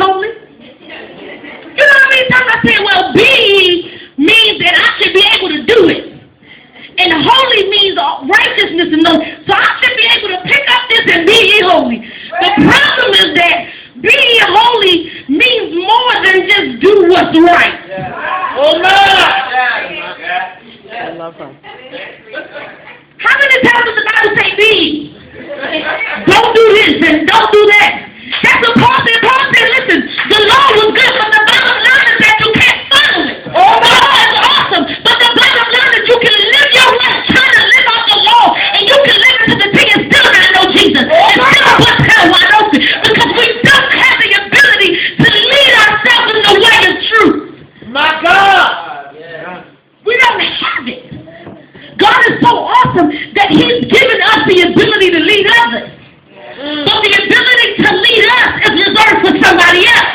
holy? You know how many times I say, well, be ye means that I should be able to do it. And holy means righteousness and those. So I should be able to pick up this and be ye holy. The problem is that be ye holy means more than just do what's right. Oh no! I love her. How many times does the Bible say be? Don't do this and don't do that. That's what Paul said. Paul said, listen, the law was good, but the bottom line is that you can't follow it. Oh, the law is awesome, but the bottom line is you can live your life trying to live out the law, and you can live into the thing and still not know Jesus. And still bust hell wide open, because we don't have the ability to lead ourselves in the way of truth. My God! We don't have it. God is so awesome that He's given us the ability to lead others. But the ability to lead us is reserved for somebody else.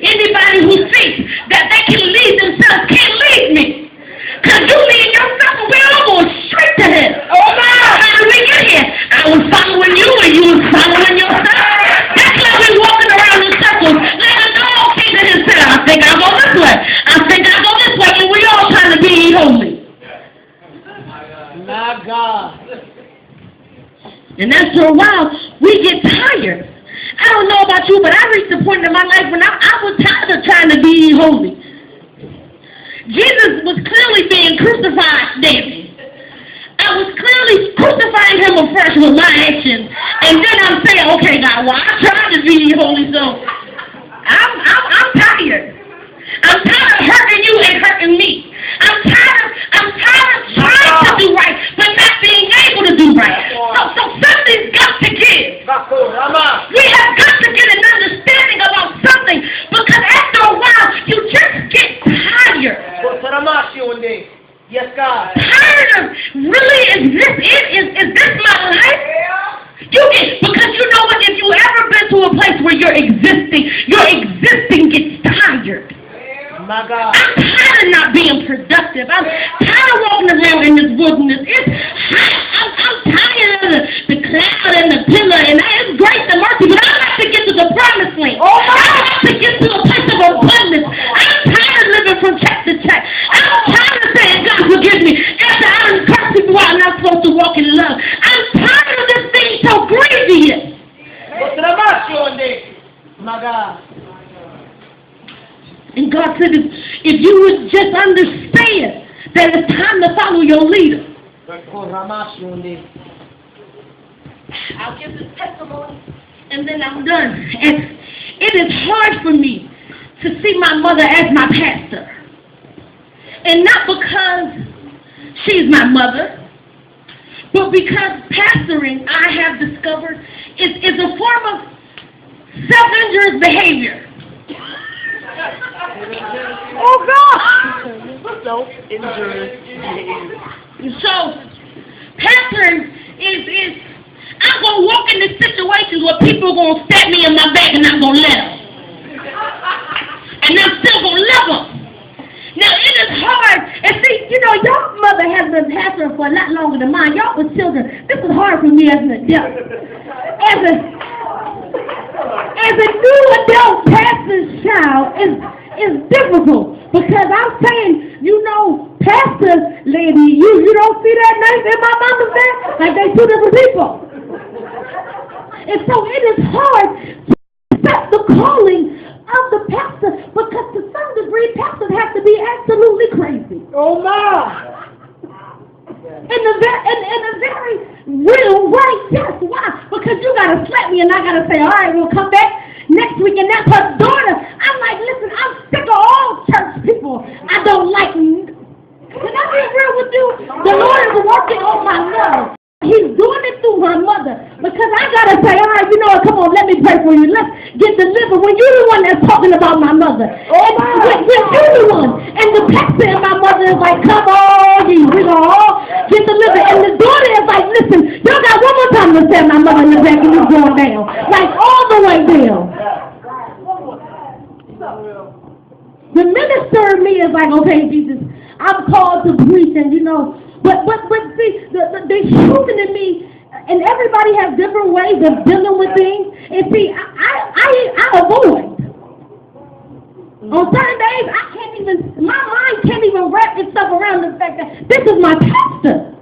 Anybody who thinks that they can lead themselves can't lead me. Because you lead yourself and we're all going straight to hell. Oh no! How did we get here? I was following you and you was following yourself. That's why we're walking around in circles. Let us all keep to himself. I think I'll go this way. I think I'll go this way, and we all trying to be holy. My God. And after a while, we get tired. I don't know about you, but I reached a point in my life when I was tired of trying to be holy. Jesus was clearly being crucified daily. I was clearly crucifying him afresh with my actions. And then I'm saying, okay, God, well, I tried to be holy, so I'm tired. I'm tired of hurting you and hurting me. I'm tired of trying to do right, but not being able to do right. So something's got to give. We have got to get an understanding about something, because after a while, you just get tired. Yes, God. Tired of, really, is this it? Is this my life? You get, because you know what, if you ever been to a place where your existing gets tired. My God. I'm tired of not being productive. I'm tired of walking around in this wilderness. It's hot. I'm tired of the cloud and the pillar, and it's grace and mercy, but I like to get to the promised land. Oh, I like to get to a place of abundance. I'm tired of living from check to check. I'm tired of saying, God, forgive me, after I'm cursed people out and I'm supposed to walk in love. I'm tired of this thing so grievous. My God. And God said, if you would just understand that it's time to follow your leader. I'll give this testimony and then I'm done. And it is hard for me to see my mother as my pastor. And not because she's my mother, but because pastoring, I have discovered, is a form of self-injurious behavior. Oh God! Self-injurious behavior. So, pastoring is I'm going to walk into situations where people are going to stab me in my back and I'm going to let them. And I'm still going to love them. Now, it is hard. And see, you know, your mother has been pastoring for a lot longer than mine. Y'all was children. This is hard for me as an adult. As a new adult pastor's child is difficult. Because I'm saying, you know, pastor lady, you don't see that name in my mama's name? Like they two different people. And so it is hard to accept the calling of the pastor, because to some degree, pastors have to be absolutely crazy. Oh my! In a very real way, yes. Why? Because you gotta slap me and I gotta say, all right, we'll come back next week, and that's her daughter. I'm like, listen, I'm sick of all church people. I don't like. Can I be real with you? The Lord is working on my love. He's doing it through her mother. Because I gotta say, all right, you know what, come on, let me pray for you. Let's get delivered. When you're the one that's talking about my mother. Oh, when you're the one. And the pastor and my mother is like, come on, we're gonna all get delivered. And the daughter is like, listen, y'all got one more time to stab my mother in the back and it's going down. Like all the way down. The minister in me is like, okay, Jesus, I'm called to preach, and you know, but see, the human in me And everybody has different ways of dealing with things. And see, I avoid. On certain days, my mind can't even wrap itself around the fact that this is my pastor.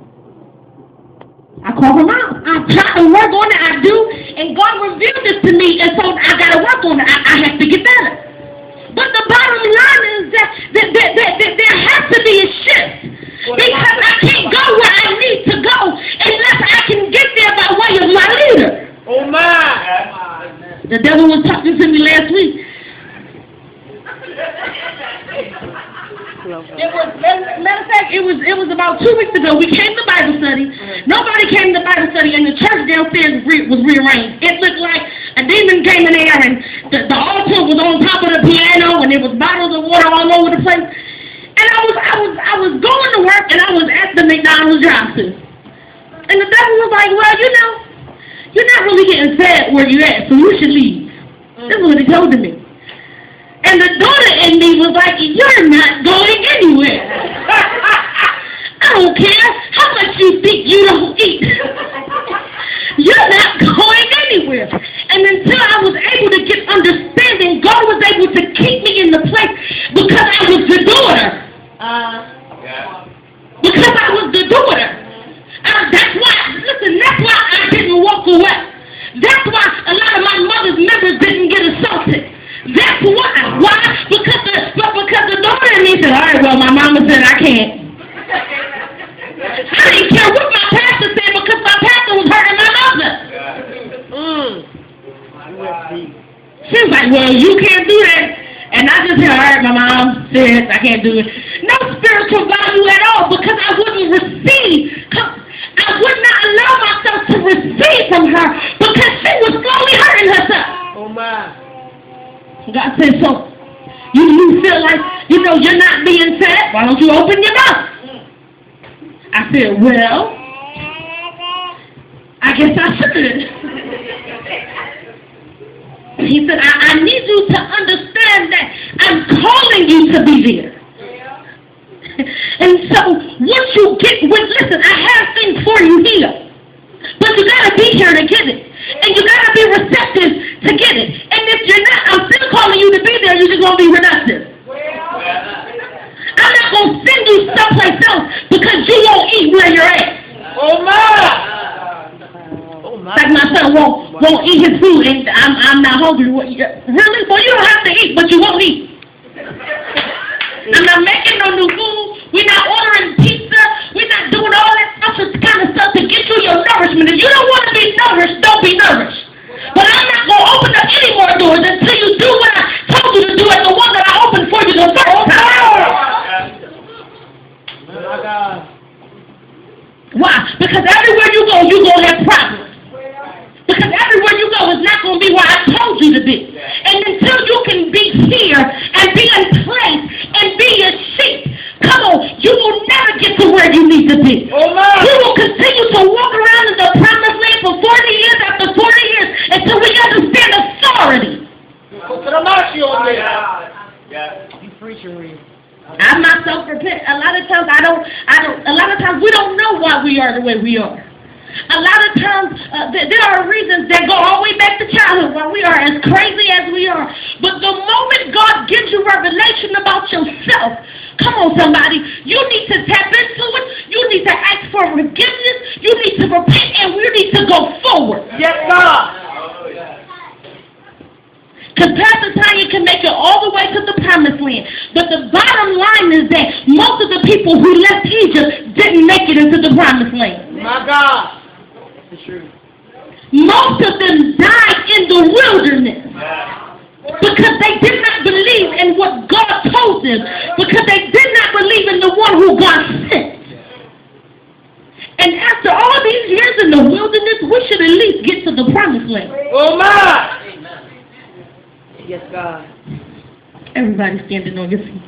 I call him out. I try to work on it. I do. And God revealed this to me. And so I got to work on it. I have to get better. But the bottom line is that there has to be a shift. Because I can't go where I need to go unless I can get there by way of my leader. Oh, my. The devil was talking to me last week. It was, matter of fact, it was about 2 weeks ago. We came to Bible study. Nobody came to Bible study, and the church downstairs was rearranged. It looked like a demon came in there, and the altar was on top of the piano, and there was bottles of water all over the place. And I was going to work, and I was at the McDonald's drive-thru. And the devil was like, well, you're not really getting fed where you're at, so you should leave. This is what he told me. And the daughter in me was like, you're not going anywhere. I don't care how much you think you don't eat. You're not going anywhere. And until I was able to get understanding, God was able to keep me in the place because I was the daughter. Because I was the daughter. That's why I didn't walk away. That's why a lot of my mother's members didn't get assaulted. That's why. Why? Because the daughter in me said, all right, well, my mama said I can't. I didn't care what my pastor said because my pastor was hurting my mother. She was like, well, you can't do that. And I just said, all right, my mom said I can't do it. No spiritual value at all because I wouldn't receive. I would not allow myself to receive from her because she was slowly hurting herself. Oh, my. God said, so you feel like, you're not being fed? Why don't you open your mouth? I said, well, I guess I should. He said, I need you to understand that I'm calling you to be there. And so once you listen, I have things for you here. But you got to be here to get it. And you got to be receptive to get it. And if you're not, I'm still calling you to be there. You're just going to be reductive. I'm not going to send you someplace else because you won't eat where you're at. Oh, my. Like my son won't eat his food and I'm not hungry. Really? Well, you don't have to eat, but you won't eat. I'm not making no new food. We're not ordering pizza. We're not doing all that kind of stuff to get you your nourishment. If you don't want to be nourished, don't be nourished. But I'm not going to open up any more doors until you do what I told you to do and the one that I opened for you the first time. My God. Why? Because everywhere you go, you're going to have problems. Because everywhere you go is not going to be where I told you to be. And until you can be here and be in place and be a sheep, come on, you will never get to where you need to be. Oh, you will continue to walk around in the promised land for 40 years after 40 years until we understand authority. You preaching real. I myself repent. A lot of times we don't know why we are the way we are. A lot of times, there are reasons that go all the way back to childhood why we are as crazy as we are. But the moment God gives you revelation about yourself, come on somebody, you need to tap into it, you need to ask for forgiveness, you need to repent, and we need to go forward. Yes, God. Because Pastor Tanya can make it all the way to the promised land. But the bottom line is that most of the people who left Egypt didn't make it into the promised land. My God. That's true. Most of them died in the wilderness. Because they did not believe in what God told them. Because they did not believe in the one who God sent. And after all these years in the wilderness, we should at least get to the promised land. Oh, my. Yes, God. Everybody standing on your feet.